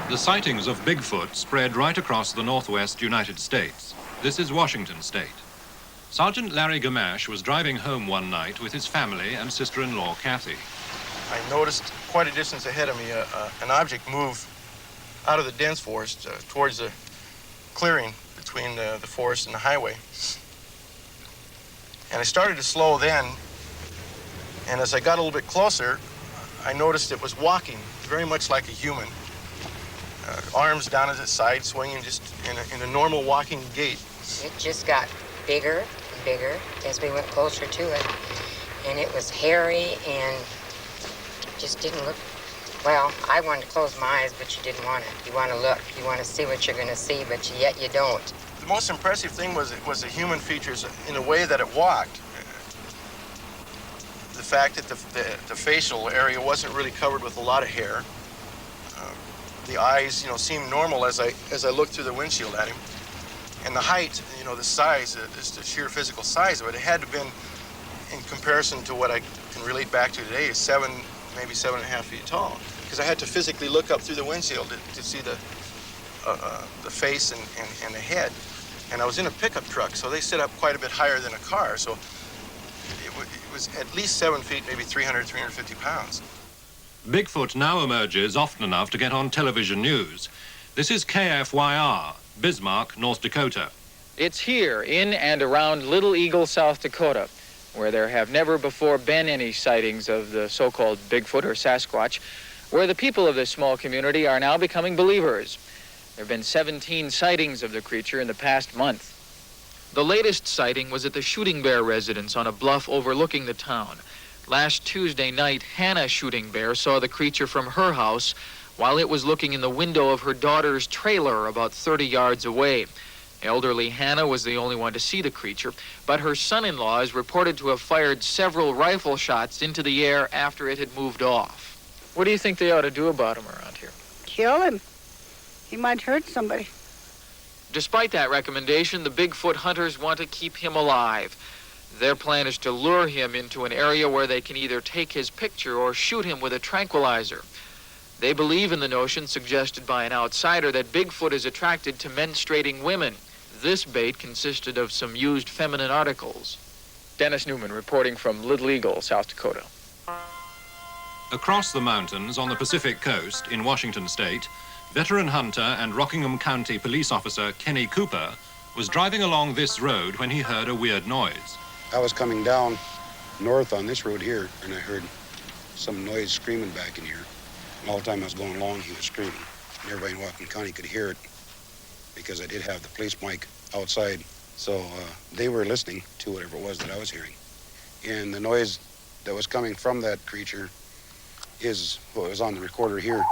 The sightings of Bigfoot spread right across the northwest United States. This is Washington State. Sergeant Larry Gamache was driving home one night with his family and sister-in-law, Kathy. I noticed quite a distance ahead of me an object move out of the dense forest towards the clearing between the forest and the highway. And I started to slow then, and as I got a little bit closer, I noticed it was walking very much like a human. Arms down at its side, swinging just in a normal walking gait. It just got bigger and bigger as we went closer to it. And it was hairy and just didn't look, well, I wanted to close my eyes, but you didn't want it. You want to look, you want to see what you're going to see, but yet you don't. The most impressive thing was the human features in the way that it walked. The fact that the facial area wasn't really covered with a lot of hair. The eyes, seemed normal as I looked through the windshield at him. And the height, the size, just the sheer physical size of it, it had to have been, in comparison to what I can relate back to today, is maybe 7.5 feet tall. Because I had to physically look up through the windshield to see the face and the head. And I was in a pickup truck, so they sit up quite a bit higher than a car. So it was at least 7 feet, maybe 350 pounds. Bigfoot now emerges often enough to get on television news. This is KFYR, Bismarck, North Dakota. It's here in and around Little Eagle, South Dakota, where there have never before been any sightings of the so-called Bigfoot or Sasquatch, where the people of this small community are now becoming believers. There have been 17 sightings of the creature in the past month. The latest sighting was at the Shooting Bear residence on a bluff overlooking the town. Last Tuesday night, Hannah Shooting Bear saw the creature from her house while it was looking in the window of her daughter's trailer about 30 yards away. Elderly Hannah was the only one to see the creature, but her son-in-law is reported to have fired several rifle shots into the air after it had moved off. What do you think they ought to do about him around here? Kill him. He might hurt somebody. Despite that recommendation, the Bigfoot hunters want to keep him alive. Their plan is to lure him into an area where they can either take his picture or shoot him with a tranquilizer. They believe in the notion suggested by an outsider that Bigfoot is attracted to menstruating women. This bait consisted of some used feminine articles. Dennis Newman reporting from Little Eagle, South Dakota. Across the mountains on the Pacific coast in Washington State, veteran hunter and Rockingham County police officer Kenny Cooper was driving along this road when he heard a weird noise. I was coming down north on this road here, and I heard some noise screaming back in here. And all the time I was going along, he was screaming. And everybody in Whatcom County could hear it because I did have the police mic outside. So they were listening to whatever it was that I was hearing. And the noise that was coming from that creature is what was on the recorder here.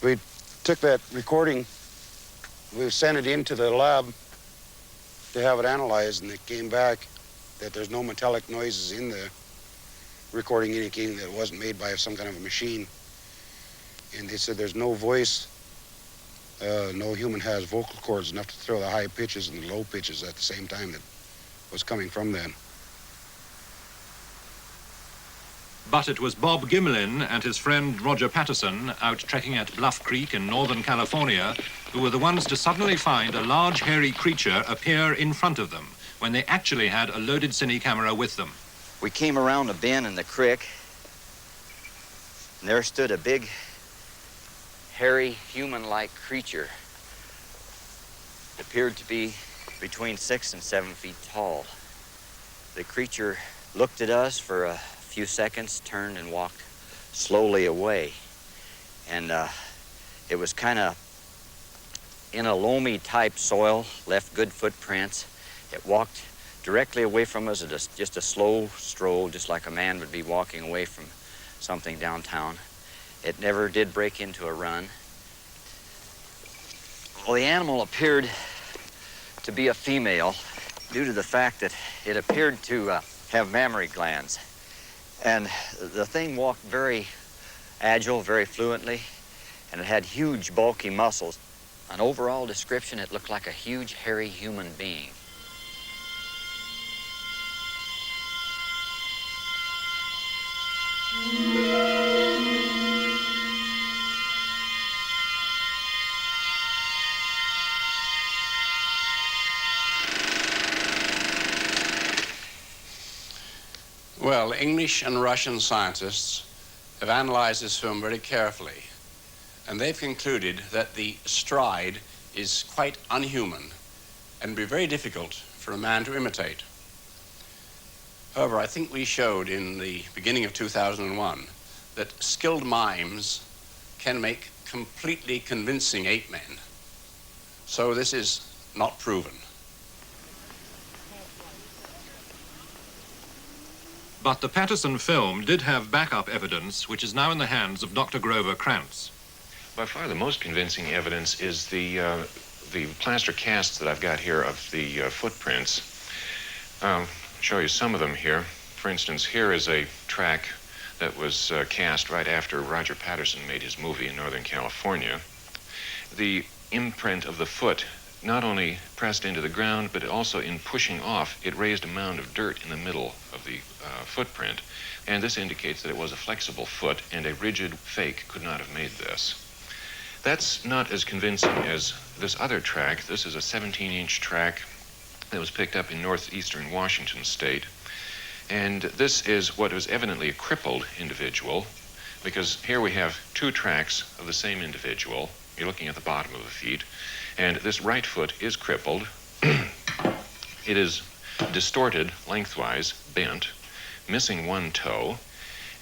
We took that recording, we sent it into the lab to have it analyzed, and it came back that there's no metallic noises in the recording, indicating that it wasn't made by some kind of a machine. And they said there's no voice, no human has vocal cords enough to throw the high pitches and the low pitches at the same time that was coming from them. But it was Bob Gimlin and his friend Roger Patterson out trekking at Bluff Creek in Northern California who were the ones to suddenly find a large hairy creature appear in front of them when they actually had a loaded cine camera with them. We came around a bend in the creek, and there stood a big, hairy, human-like creature. It appeared to be between 6 and 7 feet tall. The creature looked at us for a few seconds, turned and walked slowly away. And it was kind of in a loamy type soil, left good footprints. It walked directly away from us at just a slow stroll, just like a man would be walking away from something downtown. It never did break into a run. Well, the animal appeared to be a female due to the fact that it appeared to have mammary glands. And the thing walked very agile, very fluently, and it had huge, bulky muscles. An overall description, it looked like a huge, hairy human being. Well, English and Russian scientists have analyzed this film very carefully, and they've concluded that the stride is quite unhuman and be very difficult for a man to imitate. However, I think we showed in the beginning of 2001 that skilled mimes can make completely convincing ape men. So this is not proven. But the Patterson film did have backup evidence, which is now in the hands of Dr. Grover Krantz. By far the most convincing evidence is the plaster casts that I've got here of the footprints. I'll show you some of them here. For instance, here is a track that was cast right after Roger Patterson made his movie in Northern California. The imprint of the foot not only pressed into the ground, but also in pushing off, it raised a mound of dirt in the middle of the footprint. And this indicates that it was a flexible foot, and a rigid fake could not have made this. That's not as convincing as this other track. This is a 17-inch track that was picked up in northeastern Washington state. And this is what was evidently a crippled individual, because here we have two tracks of the same individual. You're looking at the bottom of the feet. And this right foot is crippled. It is distorted lengthwise, bent, missing one toe.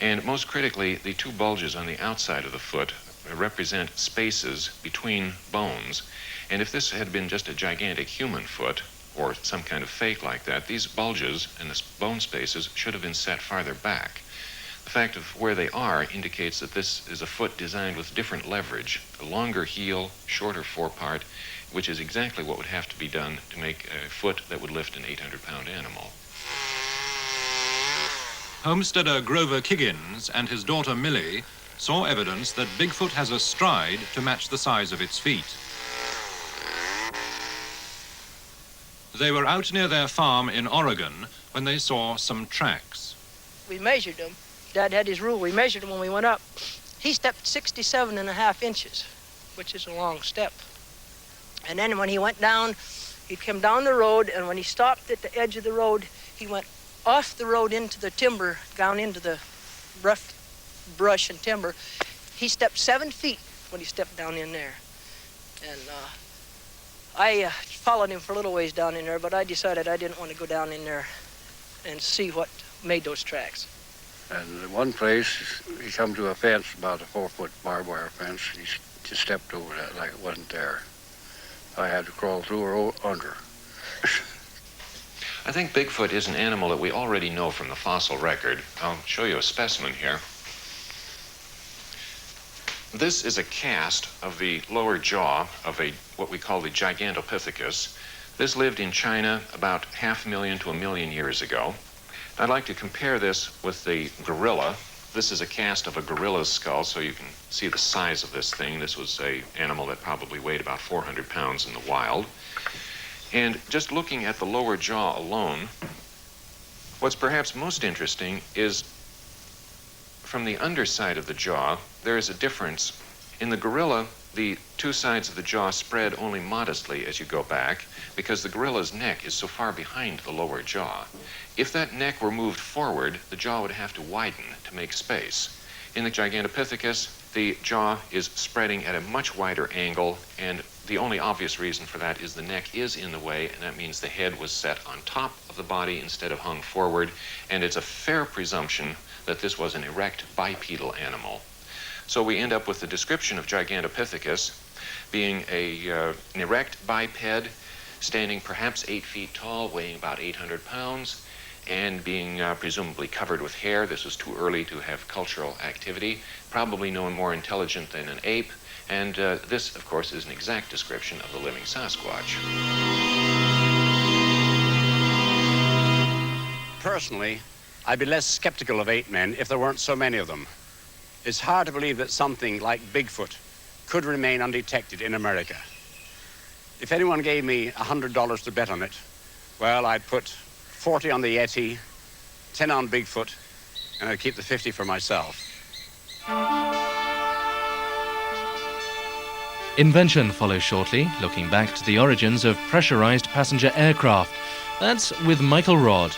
And most critically, the two bulges on the outside of the foot represent spaces between bones. And if this had been just a gigantic human foot, or some kind of fake like that, these bulges and the bone spaces should have been set farther back. The fact of where they are indicates that this is a foot designed with different leverage, a longer heel, shorter forepart, which is exactly what would have to be done to make a foot that would lift an 800-pound animal. Homesteader Grover Kiggins and his daughter Millie saw evidence that Bigfoot has a stride to match the size of its feet. They were out near their farm in Oregon when they saw some tracks. We measured them. Dad had his rule. We measured him when we went up. He stepped 67.5 inches, which is a long step. And then when he went down, he'd come down the road, and when he stopped at the edge of the road, he went off the road into the timber, down into the rough brush and timber. He stepped 7 feet when he stepped down in there. And I followed him for a little ways down in there, but I decided I didn't want to go down in there and see what made those tracks. And in one place, he come to a fence, about a 4-foot barbed wire fence. He just stepped over that like it wasn't there. I had to crawl through or under. I think Bigfoot is an animal that we already know from the fossil record. I'll show you a specimen here. This is a cast of the lower jaw of what we call the Gigantopithecus. This lived in China about 500,000 to 1 million years ago. I'd like to compare this with the gorilla. This is a cast of a gorilla's skull, so you can see the size of this thing. This was an animal that probably weighed about 400 pounds in the wild. And just looking at the lower jaw alone, what's perhaps most interesting is from the underside of the jaw, there is a difference. In the gorilla, the two sides of the jaw spread only modestly as you go back because the gorilla's neck is so far behind the lower jaw. If that neck were moved forward, the jaw would have to widen to make space. In the Gigantopithecus, the jaw is spreading at a much wider angle, and the only obvious reason for that is the neck is in the way, and that means the head was set on top of the body instead of hung forward, and it's a fair presumption that this was an erect bipedal animal. So we end up with the description of Gigantopithecus being an erect biped, standing perhaps 8 feet tall, weighing about 800 pounds, and being presumably covered with hair. This was too early to have cultural activity, probably no more intelligent than an ape, and this, of course, is an exact description of the living Sasquatch. Personally, I'd be less skeptical of ape men if there weren't so many of them. It's hard to believe that something like Bigfoot could remain undetected in America. If anyone gave me $100 to bet on it, well, I'd put 40 on the Yeti, 10 on Bigfoot, and I'd keep the 50 for myself. Invention follows shortly, looking back to the origins of pressurized passenger aircraft. That's with Michael Rodd.